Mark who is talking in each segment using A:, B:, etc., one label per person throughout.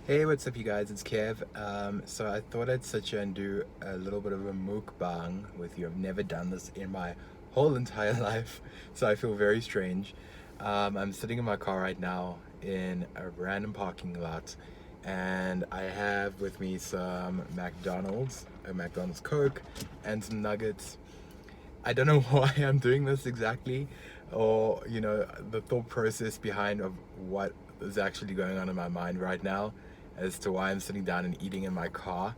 A: Hey, what's up you guys? It's Kev. So I thought I'd sit here and do a little bit of a mukbang with you. I've never done this in my whole entire life, so I feel very strange. I'm sitting in my car right now in a random parking lot, and I have with me some McDonald's, a McDonald's Coke, and some nuggets. I don't know why I'm doing this exactly, or the thought process behind of what is actually going on in my mind right now as to why I'm sitting down and eating in my car.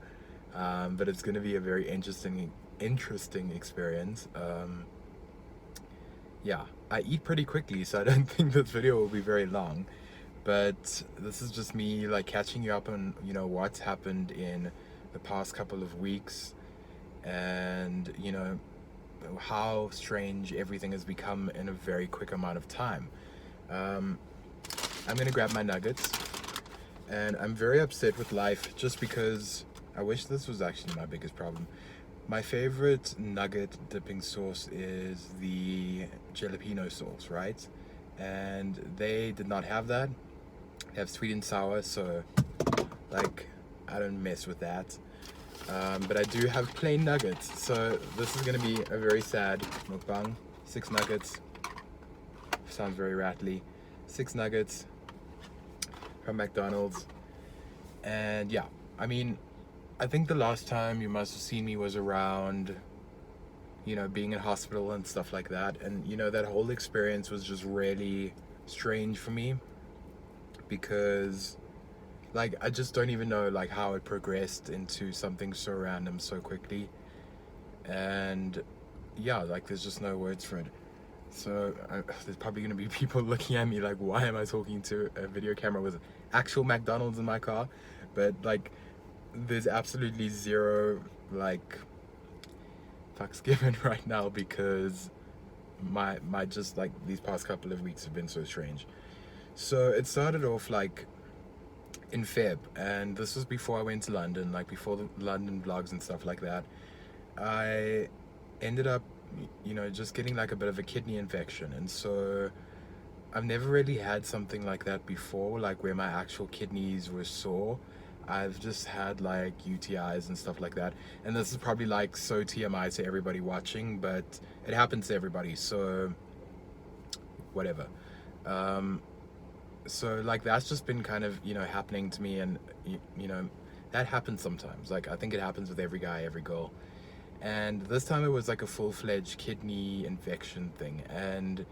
A: But it's going to be a very interesting experience. Yeah, I eat pretty quickly, so I don't think this video will be very long. But this is just me like catching you up on what's happened in the past couple of weeks, and how strange everything has become in a very quick amount of time. I'm gonna grab my nuggets, and I'm very upset with life just because I wish this was actually my biggest problem. My favorite nugget dipping sauce is the jalapeno sauce, right? And they did not have that. They have sweet and sour, so like I don't mess with that. But I do have plain nuggets, so this is gonna be a very sad mukbang. 6 nuggets. Sounds very rattly. 6 nuggets from McDonald's. And yeah, I mean, I think the last time you must have seen me was around, being in hospital and stuff like that. And that whole experience was just really strange for me because like I just don't even know like how it progressed into something so random so quickly. And yeah, like there's just no words for it. So there's probably gonna be people looking at me like, why am I talking to a video camera with actual McDonald's in my car? But like there's absolutely zero like fucks given right now because my just like these past couple of weeks have been so strange. So it started off like in Feb, and this was before I went to London, like before the London vlogs and stuff like that. I ended up just getting like a bit of a kidney infection, and so I've never really had something like that before, like where my actual kidneys were sore. I've just had like UTIs and stuff like that, and this is probably like so TMI to everybody watching, but it happens to everybody, so whatever. So like that's just been kind of happening to me, and that happens sometimes. Like I think it happens with every guy, every girl. And this time it was like a full-fledged kidney infection thing, and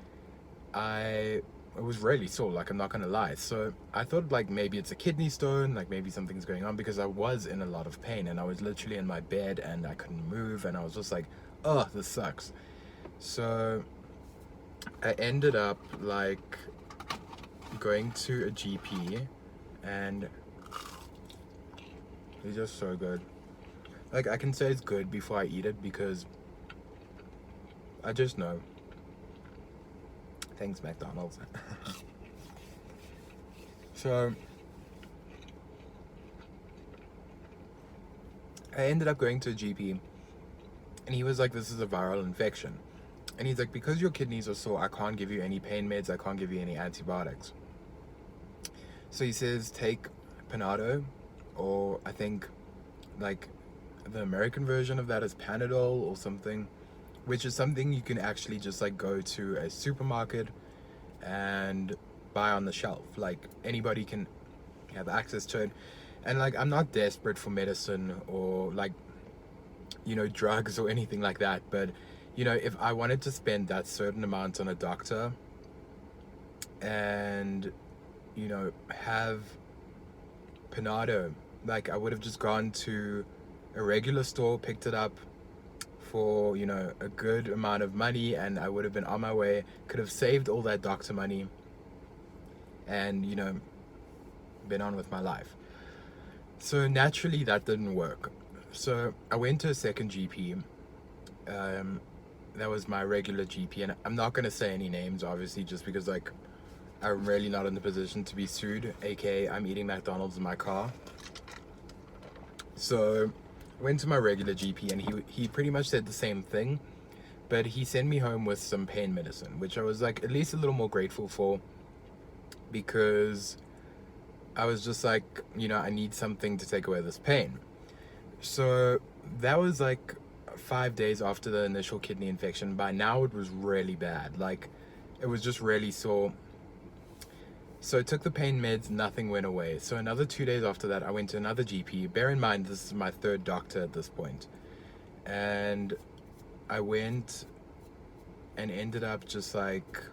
A: it was really sore, like I'm not gonna lie. So I thought like maybe it's a kidney stone, like maybe something's going on, because I was in a lot of pain and I was literally in my bed and I couldn't move, and I was just like, oh, this sucks. So I ended up like going to a GP, and it's just so good. Like I can say it's good before I eat it because I just know. Thanks, McDonald's. So I ended up going to a GP, and he was like, this is a viral infection. And he's like, because your kidneys are sore, I can't give you any pain meds, I can't give you any antibiotics. So he says take Panado, or I think like the American version of that is Panadol or something, which is something you can actually just like go to a supermarket and buy on the shelf. Like anybody can have access to it. And like I'm not desperate for medicine or like drugs or anything like that, but if I wanted to spend that certain amount on a doctor and have Panado, like I would have just gone to a regular store, picked it up for a good amount of money, and I would have been on my way, could have saved all that doctor money, and been on with my life. So naturally that didn't work. So I went to a second GP. That was my regular GP, and I'm not going to say any names obviously, just because like I'm really not in the position to be sued, aka I'm eating McDonald's in my car. So went to my regular GP, and he pretty much said the same thing, but he sent me home with some pain medicine, which I was like at least a little more grateful for, because I was just like, I need something to take away this pain. So that was like 5 days after the initial kidney infection. By now it was really bad. Like, it was just really sore. So I took the pain meds, nothing went away. So another 2 days after that, I went to another GP. Bear in mind, this is my third doctor at this point. And I went and ended up just like,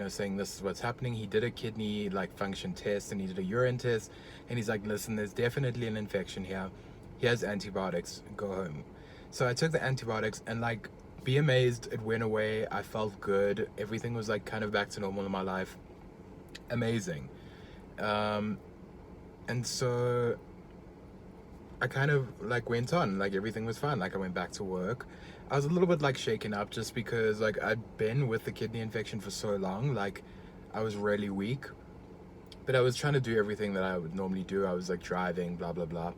A: saying this is what's happening. He did a kidney like function test and he did a urine test. And he's like, listen, there's definitely an infection here. He has antibiotics, go home. So I took the antibiotics and like, be amazed, it went away. I felt good. Everything was like kind of back to normal in my life. Amazing. And so I kind of like went on, like everything was fine. Like I went back to work. I was a little bit like shaken up just because like I'd been with the kidney infection for so long. Like I was really weak, but I was trying to do everything that I would normally do. I was like driving, blah, blah, blah.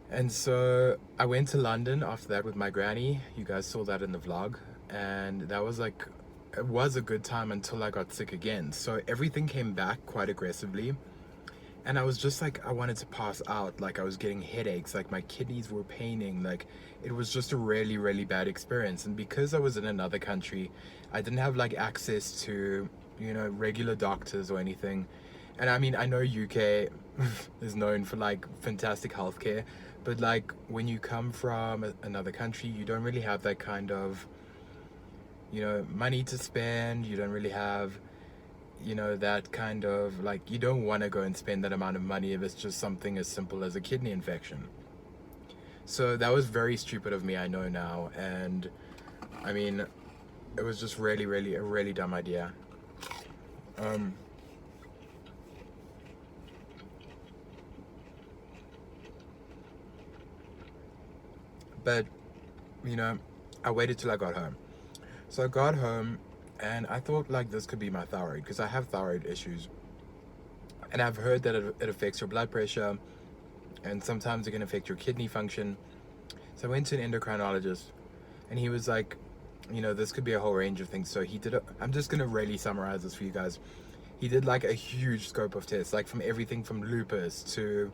A: And so I went to London after that with my granny. You guys saw that in the vlog. And that was like, it was a good time until I got sick again. So everything came back quite aggressively. And I was just like, I wanted to pass out. Like I was getting headaches, like my kidneys were paining. Like it was just a really, really bad experience. And because I was in another country, I didn't have like access to, regular doctors or anything. And I mean, I know UK is known for like fantastic healthcare, but like when you come from another country, you don't really have that kind of, money to spend. You don't really have, that kind of like, you don't want to go and spend that amount of money if it's just something as simple as a kidney infection. So that was very stupid of me, I know now. And I mean, it was just really, really a really dumb idea. But I waited till I got home. So I got home and I thought like this could be my thyroid, because I have thyroid issues. And I've heard that it affects your blood pressure and sometimes it can affect your kidney function. So I went to an endocrinologist and he was like, this could be a whole range of things. So he did I'm just going to really summarize this for you guys. He did like a huge scope of tests, like from everything from lupus to,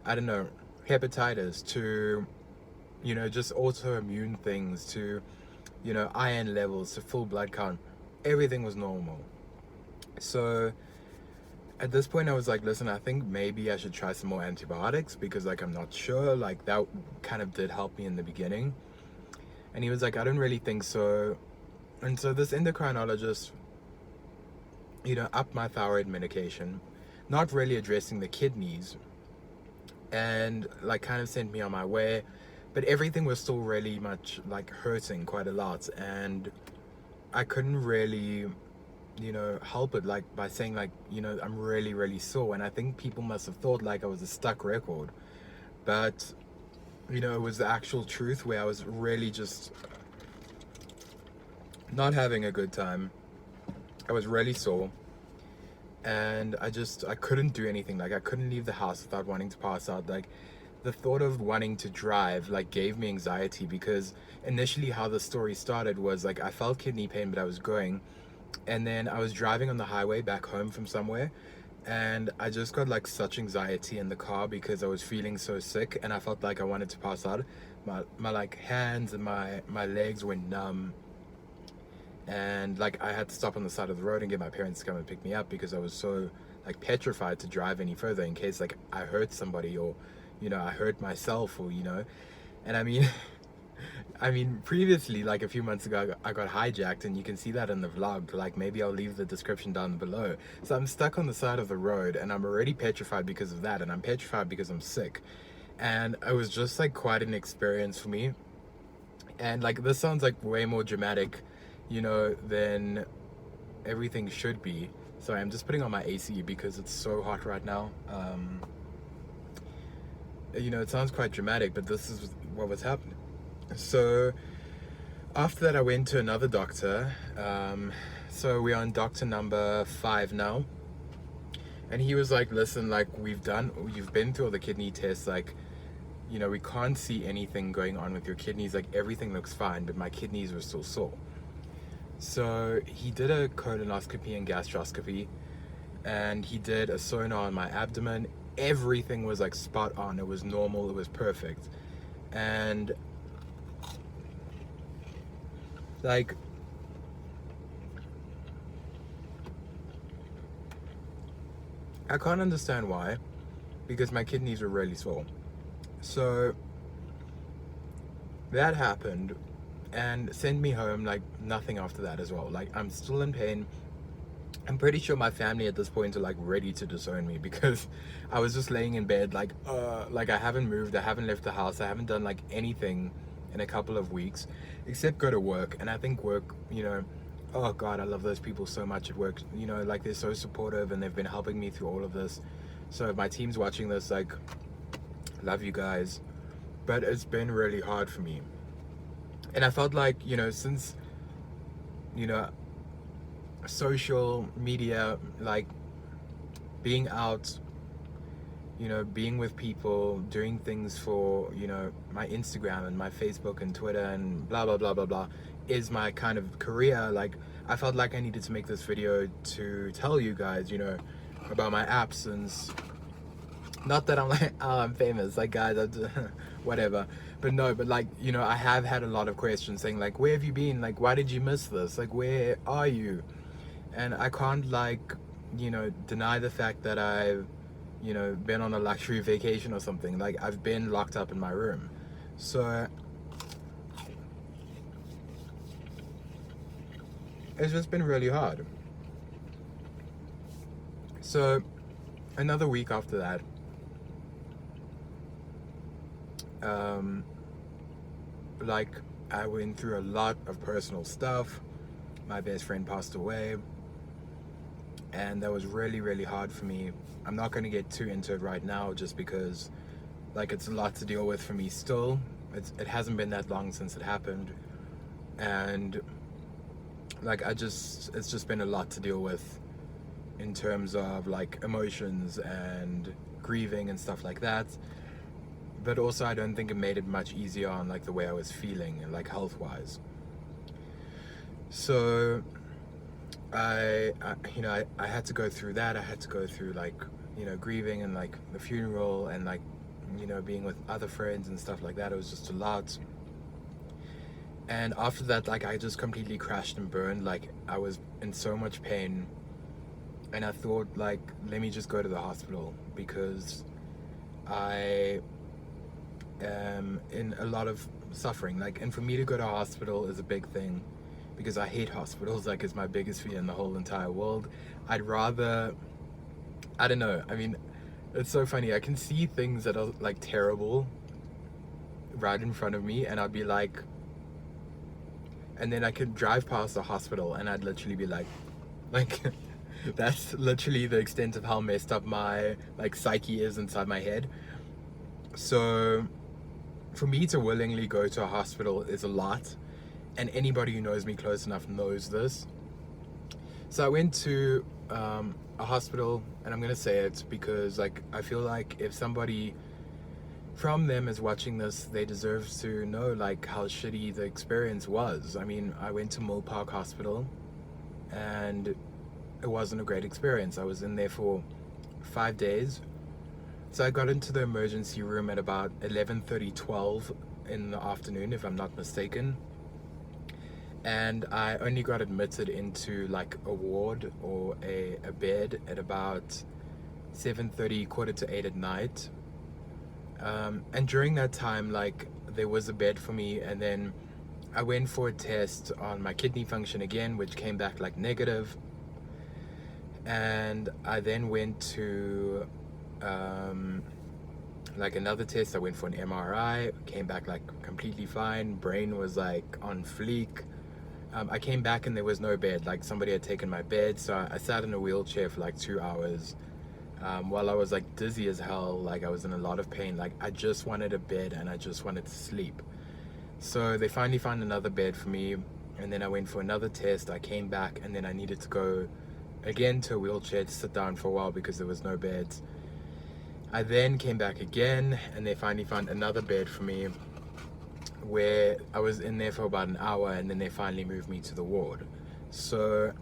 A: I don't know, hepatitis to, just autoimmune things to, iron levels to full blood count. Everything was normal. So at this point I was like, listen, I think maybe I should try some more antibiotics, because like I'm not sure. Like that kind of did help me in the beginning. And he was like, I don't really think so. And so this endocrinologist, upped my thyroid medication, not really addressing the kidneys, and like kind of sent me on my way. But everything was still really much like hurting quite a lot, and I couldn't really, help it like by saying like, I'm really, really sore. And I think people must have thought like I was a stuck record, but it was the actual truth, where I was really just not having a good time. I was really sore, and I couldn't do anything. Like I couldn't leave the house without wanting to pass out. Like the thought of wanting to drive like gave me anxiety, because initially how the story started was like I felt kidney pain, but I was going, and then I was driving on the highway back home from somewhere, and I just got like such anxiety in the car because I was feeling so sick and I felt like I wanted to pass out. My like hands and my legs were numb, and like I had to stop on the side of the road and get my parents to come and pick me up, because I was so like petrified to drive any further in case like I hurt somebody, or I hurt myself, or and I mean previously, like a few months ago, I got hijacked, and you can see that in the vlog. Like maybe I'll leave the description down below. So I'm stuck on the side of the road and I'm already petrified because of that, and I'm petrified because I'm sick. And it was just like quite an experience for me. And like this sounds like way more dramatic, than everything should be. Sorry, I'm just putting on my AC because it's so hot right now. It sounds quite dramatic, but this is what was happening. So after that I went to another doctor. So we're on doctor number 5 now, and he was like, listen, like you've been through all the kidney tests, like we can't see anything going on with your kidneys, like everything looks fine, but my kidneys were still sore. So he did a colonoscopy and gastroscopy, and he did a sonar on my abdomen. Everything was like spot on. It was normal, it was perfect. And like, I can't understand why, because my kidneys were really swole. So that happened and sent me home like nothing after that as well. Like, I'm still in pain. I'm pretty sure my family at this point are like ready to disown me, because I was just laying in bed like I haven't moved, I haven't left the house, I haven't done like anything in a couple of weeks except go to work. And I think work, you know, oh god, I love those people so much at work, you know, like they're so supportive and they've been helping me through all of this. So if my team's watching this, like, love you guys. But it's been really hard for me. And I felt like, you know, since, you know, social media, like being out, you know, being with people, doing things for, you know, my Instagram and my Facebook and Twitter and blah blah blah blah blah is my kind of career. Like, I felt like I needed to make this video to tell you guys, you know, about my absence. Not that I'm like, oh, I'm famous, like, guys, whatever. But no, but like, you know, I have had a lot of questions saying like, where have you been? Like, why did you miss this? Like, where are you? And I can't, like, you know, deny the fact that I've, you know, been on a luxury vacation or something. Like, I've been locked up in my room. So it's just been really hard. So another week after that, like, I went through a lot of personal stuff. My best friend passed away, and that was really, really hard for me. I'm not going to get too into it right now, just because, like, it's a lot to deal with for me still. It hasn't been that long since it happened, and like, it's just been a lot to deal with in terms of like emotions and grieving and stuff like that. But also, I don't think it made it much easier on like the way I was feeling, like health-wise. So I you know, I had to go through that. I had to go through, like, you know, grieving and like the funeral and, like, you know, being with other friends and stuff like that. It was just a lot. And after that, like, I just completely crashed and burned. Like, I was in so much pain, and I thought, like, let me just go to the hospital, because I am in a lot of suffering. Like, and for me to go to a hospital is a big thing, because I hate hospitals. Like, it's my biggest fear in the whole entire world. I'd rather, I don't know, I mean, it's so funny. I can see things that are like terrible right in front of me, and I'd be like, and then I could drive past the hospital and I'd literally be like that's literally the extent of how messed up my like psyche is inside my head. So for me to willingly go to a hospital is a lot, and anybody who knows me close enough knows this. So I went to a hospital, and I'm gonna say it because, like, I feel like if somebody from them is watching this, they deserve to know, like, how shitty the experience was. I mean, I went to Mill Park Hospital, and it wasn't a great experience. I was in there for 5 days. So I got into the emergency room at about 11:30, 12 in the afternoon, if I'm not mistaken. And I only got admitted into like a ward or a bed at about 7:30, quarter to 8 at night. And during that time, like, there was a bed for me, and then I went for a test on my kidney function again, which came back like negative. And I then went to like another test. I went for an MRI, came back like completely fine. Brain was like on fleek. I came back and there was no bed. Like, somebody had taken my bed, so I sat in a wheelchair for like 2 hours. While I was like dizzy as hell, like I was in a lot of pain, like I just wanted a bed and I just wanted to sleep. So they finally found another bed for me, and then I went for another test. I came back, and then I needed to go again to a wheelchair to sit down for a while because there was no beds. I then came back again, and they finally found another bed for me, where I was in there for about an hour, and then they finally moved me to the ward. So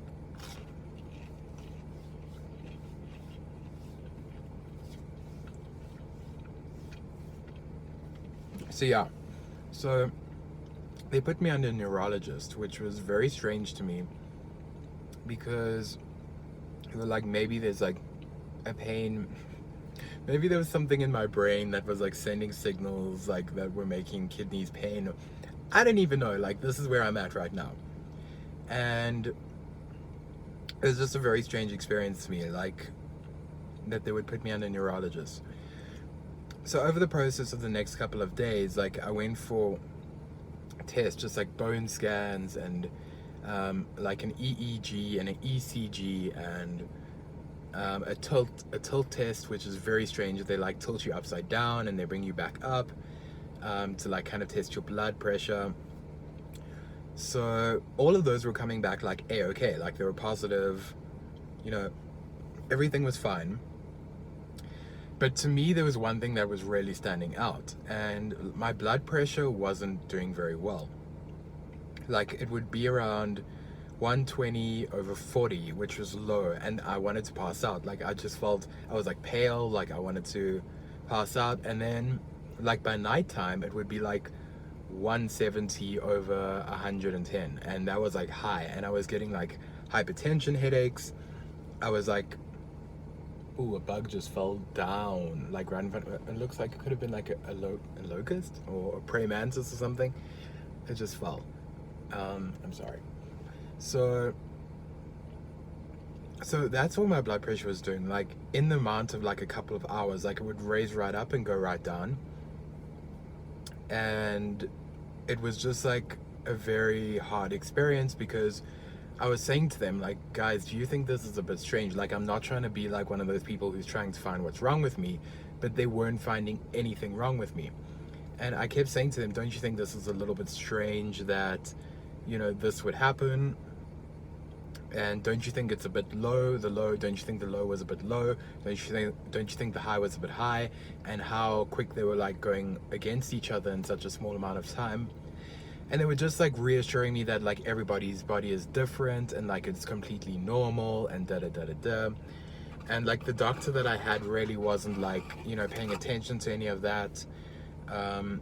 A: So yeah, so they put me under a neurologist, which was very strange to me because they were like, maybe there's like a pain, maybe there was something in my brain that was like sending signals like that were making kidneys pain. I don't even know. Like, this is where I'm at right now, and it was just a very strange experience to me, like that they would put me under a neurologist. So over the process of the next couple of days, like I went for tests, just like bone scans and like an EEG and an ECG and a tilt test, which is very strange. They like tilt you upside down and they bring you back up to like kind of test your blood pressure. So all of those were coming back like A-okay, like they were positive, you know, everything was fine. But to me, there was one thing that was really standing out, and my blood pressure wasn't doing very well. Like, it would be around 120/40, which was low, and I wanted to pass out. Like, I just felt, I was like pale, like I wanted to pass out. And then, like by nighttime, it would be like 170/110, and that was like high, and I was getting like hypertension headaches. I was like, ooh, a bug just fell down, like right in front of it. It looks like it could have been like a locust or a praying mantis or something. It just fell. I'm sorry. So that's all my blood pressure was doing. Like, in the amount of like a couple of hours, like it would raise right up and go right down. And it was just like a very hard experience because I was saying to them, like, guys, do you think this is a bit strange? Like, I'm not trying to be like one of those people who's trying to find what's wrong with me, but they weren't finding anything wrong with me. And I kept saying to them, don't you think this is a little bit strange that, you know, this would happen? And don't you think it's a bit low? Don't you think the low was a bit low? Don't you think the high was a bit high? And how quick they were like going against each other in such a small amount of time. And they were just like reassuring me that like everybody's body is different and like it's completely normal and da da da da da. And like the doctor that I had really wasn't like, you know, paying attention to any of that. And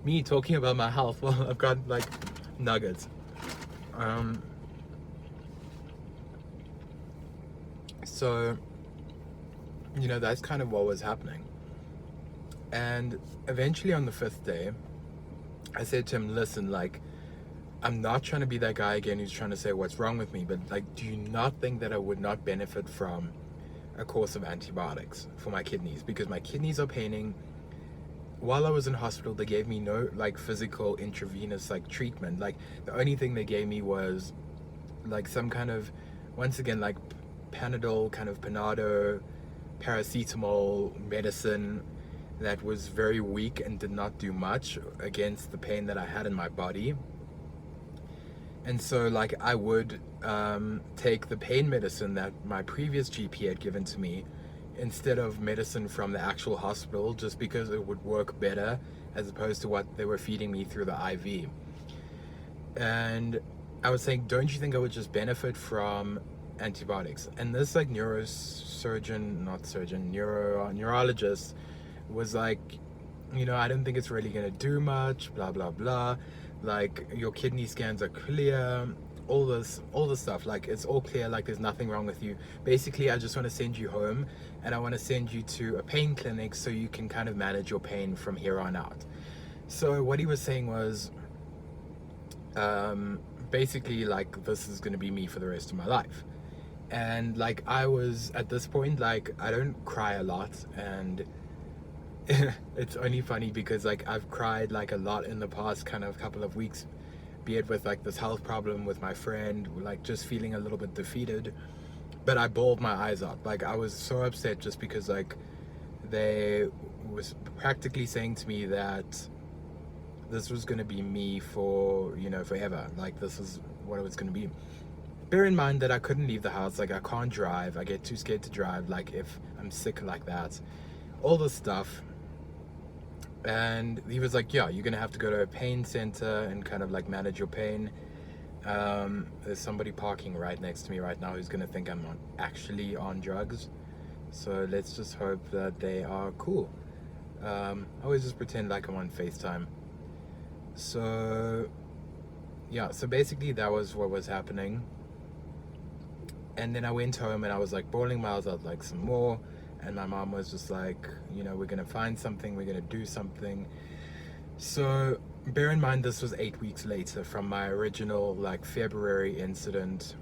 A: me talking about my health, well, I've got like nuggets. So, you know, that's kind of what was happening. And eventually on the 5th day, I said to him, listen, like, I'm not trying to be that guy again who's trying to say what's wrong with me, but like, do you not think that I would not benefit from a course of antibiotics for my kidneys? Because my kidneys are paining. While I was in hospital, they gave me no like physical intravenous like treatment. Like, the only thing they gave me was like some kind of, once again, like Panadol, kind of Panado, paracetamol medicine that was very weak and did not do much against the pain that I had in my body. And so like I would take the pain medicine that my previous GP had given to me instead of medicine from the actual hospital, just because it would work better as opposed to what they were feeding me through the IV. And I was saying, don't you think I would just benefit from antibiotics? And this like neurologist was like, you know, I don't think it's really gonna do much, blah blah blah. Like, your kidney scans are clear, all this stuff, like it's all clear, like there's nothing wrong with you. Basically, I just want to send you home and I want to send you to a pain clinic so you can kind of manage your pain from here on out. So what he was saying was basically like, this is going to be me for the rest of my life. And like, I was at this point, like, I don't cry a lot, and it's only funny because like I've cried like a lot in the past kind of couple of weeks, be it with like this health problem with my friend, like just feeling a little bit defeated. But I bawled my eyes out. Like, I was so upset just because like they was practically saying to me that this was going to be me for, you know, forever. Like, this is what it was going to be. Bear in mind that I couldn't leave the house. Like, I can't drive. I get too scared to drive, like if I'm sick like that, all this stuff. And he was like, yeah, you're gonna have to go to a pain center and kind of like manage your pain. There's somebody parking right next to me right now who's gonna think I'm actually on drugs, so let's just hope that they are cool. I always just pretend like I'm on FaceTime. So yeah, so basically that was what was happening. And then I went home and I was like bawling my eyes out like some more. And my mom was just like, we're gonna find something, we're gonna do something. So bear in mind, this was 8 weeks later from my original like February incident.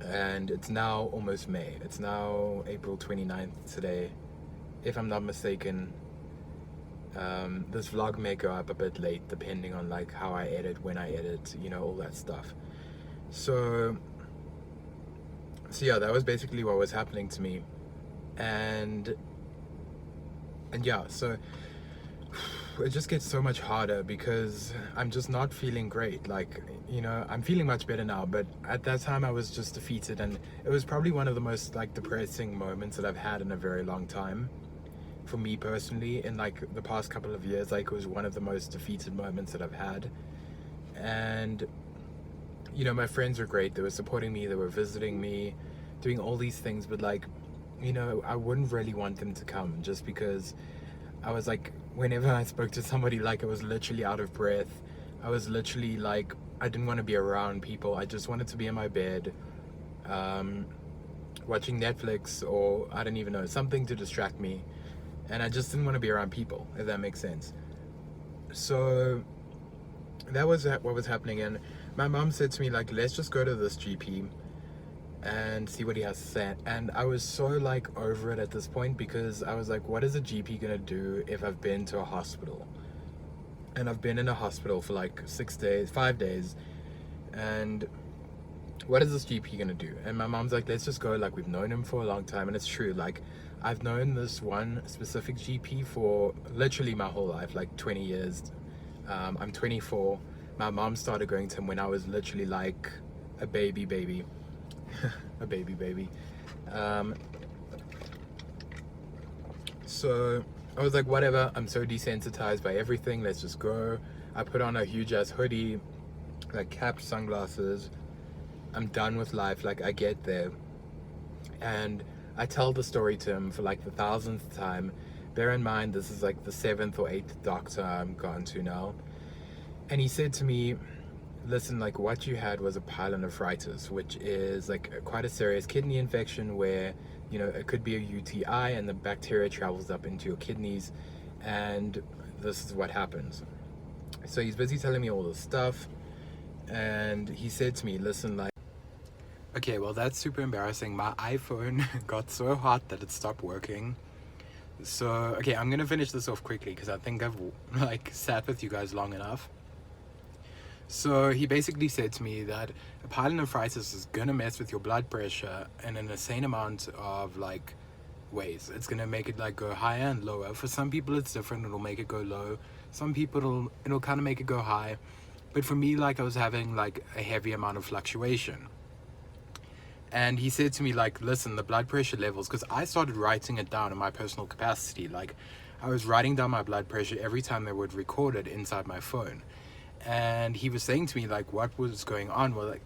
A: And it's now almost May. It's now April 29th today, if I'm not mistaken. This vlog may go up a bit late depending on like how I edit, when I edit, all that stuff. So yeah, that was basically what was happening to me. And yeah, so it just gets so much harder because I'm just not feeling great. Like, I'm feeling much better now, but at that time I was just defeated, and it was probably one of the most like depressing moments that I've had in a very long time. For me personally, in like the past couple of years, like it was one of the most defeated moments that I've had. And my friends were great. They were supporting me, they were visiting me, doing all these things, but like, I wouldn't really want them to come, just because I was like, whenever I spoke to somebody, like I was literally out of breath. I was literally like, I didn't want to be around people. I just wanted to be in my bed, watching Netflix, or I don't even know, something to distract me. And I just didn't want to be around people, if that makes sense. So that was what was happening. And my mom said to me, like, let's just go to this GP and see what he has to say. And I was so like over it at this point, because I was like, what is a GP gonna do if I've been to a hospital? And I've been in a hospital for like 5 days, and what is this GP gonna do? And my mom's like, let's just go, like we've known him for a long time. And it's true, like I've known this one specific GP for literally my whole life, like 20 years. I'm 24. My mom started going to him when I was literally like a baby a baby. So I was like, whatever, I'm so desensitized by everything, let's just go. I put on a huge ass hoodie, like cap, sunglasses. I'm done with life, like I get there. And I tell the story to him for like the 1000th time. Bear in mind, this is like the 7th or 8th doctor I'm gone to now. And he said to me, listen, like what you had was a pyelonephritis, which is like quite a serious kidney infection where, it could be a UTI and the bacteria travels up into your kidneys, and this is what happens. So he's busy telling me all this stuff, and he said to me, listen, like, okay, well, that's super embarrassing. My iPhone got so hot that it stopped working. So, okay, I'm gonna finish this off quickly because I think I've like sat with you guys long enough. So he basically said to me that a pyelonephritis is gonna mess with your blood pressure in an insane amount of like ways. It's gonna make it like go higher and lower. For some people it's different, it'll make it go low. Some people it'll kind of make it go high. But for me, like I was having like a heavy amount of fluctuation. And he said to me, like, listen, the blood pressure levels, because I started writing it down in my personal capacity. Like I was writing down my blood pressure every time they would record it inside my phone. And he was saying to me, like, what was going on? Well, like,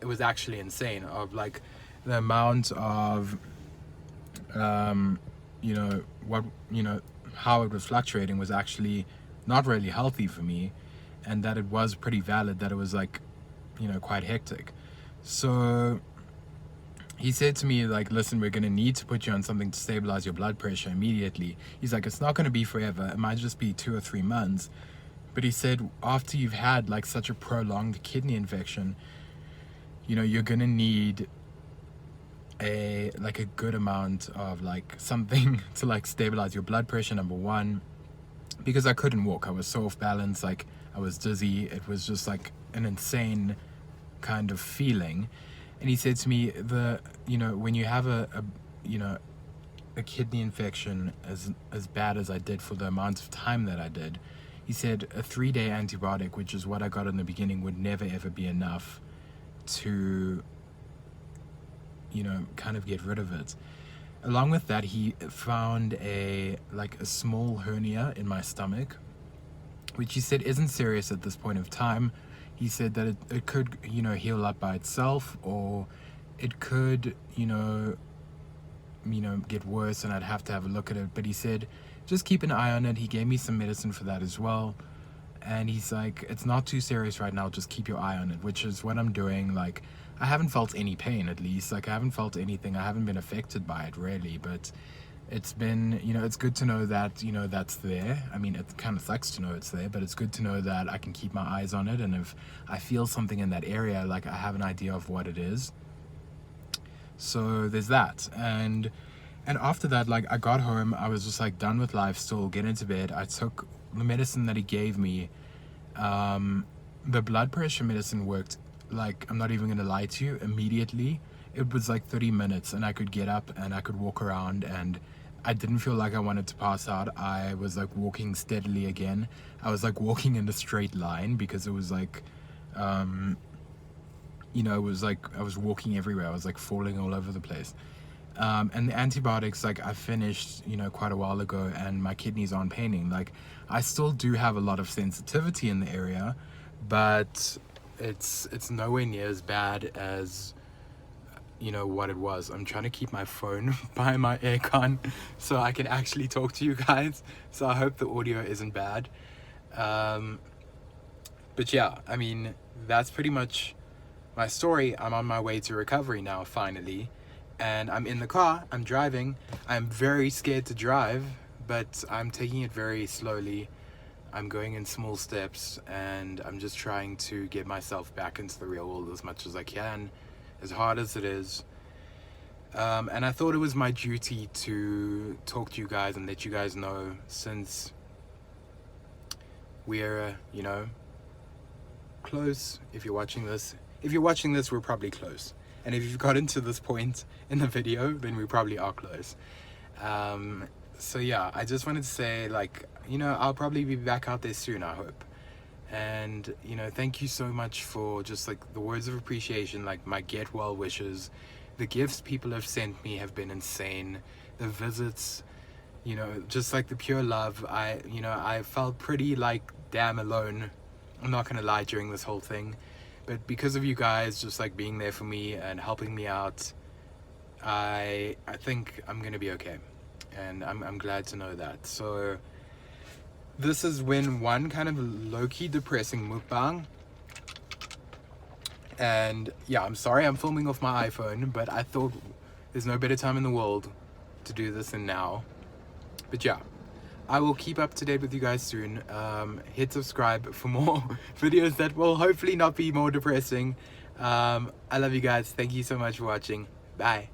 A: it was actually insane, of like the amount of, how it was fluctuating was actually not really healthy for me, and that it was pretty valid, that it was like, quite hectic. So he said to me, like, listen, we're going to need to put you on something to stabilize your blood pressure immediately. He's like, it's not going to be forever. It might just be 2 or 3 months. But he said, after you've had like such a prolonged kidney infection, you're gonna need a good amount of like something to like stabilize your blood pressure, number one, because I couldn't walk. I was so off balance, like I was dizzy. It was just like an insane kind of feeling. And he said to me, when you have a kidney infection as bad as I did for the amount of time that I did, he said a 3-day antibiotic, which is what I got in the beginning, would never ever be enough to, kind of get rid of it. Along with that, he found a small hernia in my stomach, which he said isn't serious at this point of time. He said that it could, heal up by itself, or it could, get worse and I'd have to have a look at it. But he said, just keep an eye on it. He gave me some medicine for that as well. And he's like, it's not too serious right now, just keep your eye on it, which is what I'm doing. Like, I haven't felt any pain, at least. Like, I haven't felt anything. I haven't been affected by it, really. But it's been, it's good to know that, that's there. I mean, it kind of sucks to know it's there, but it's good to know that I can keep my eyes on it. And if I feel something in that area, like, I have an idea of what it is. So there's that. And after that, like, I got home, I was just like done with life still, get into bed. I took the medicine that he gave me. The blood pressure medicine worked, like, I'm not even gonna lie to you, immediately. It was like 30 minutes and I could get up and I could walk around, and I didn't feel like I wanted to pass out. I was like walking steadily again. I was like walking in a straight line, because it was like it was like I was walking everywhere. I was like falling all over the place. And the antibiotics, like, I finished, quite a while ago, and my kidneys aren't paining. Like, I still do have a lot of sensitivity in the area, but it's nowhere near as bad as, what it was. I'm trying to keep my phone by my aircon so I can actually talk to you guys. So I hope the audio isn't bad. But yeah, I mean, that's pretty much my story. I'm on my way to recovery now, finally. And I'm in the car, I'm driving. I'm very scared to drive, but I'm taking it very slowly. I'm going in small steps, and I'm just trying to get myself back into the real world as much as I can, as hard as it is. And I thought it was my duty to talk to you guys and let you guys know, since we're, close. If you're watching this, we're probably close. And if you've gotten to this point in the video, then we probably are close. So yeah, I just wanted to say, like, I'll probably be back out there soon, I hope. And, thank you so much for just, like, the words of appreciation, like my get well wishes. The gifts people have sent me have been insane. The visits, just like the pure love. I felt pretty, like, damn alone. I'm not gonna lie, during this whole thing. But because of you guys just, like, being there for me and helping me out, I think I'm gonna be okay, and I'm glad to know that. So this has been one kind of low-key depressing mukbang, and yeah, I'm sorry I'm filming off my iPhone, but I thought there's no better time in the world to do this than now. But yeah, I will keep up to date with you guys soon. Hit subscribe for more videos that will hopefully not be more depressing. I love you guys. Thank you so much for watching. Bye.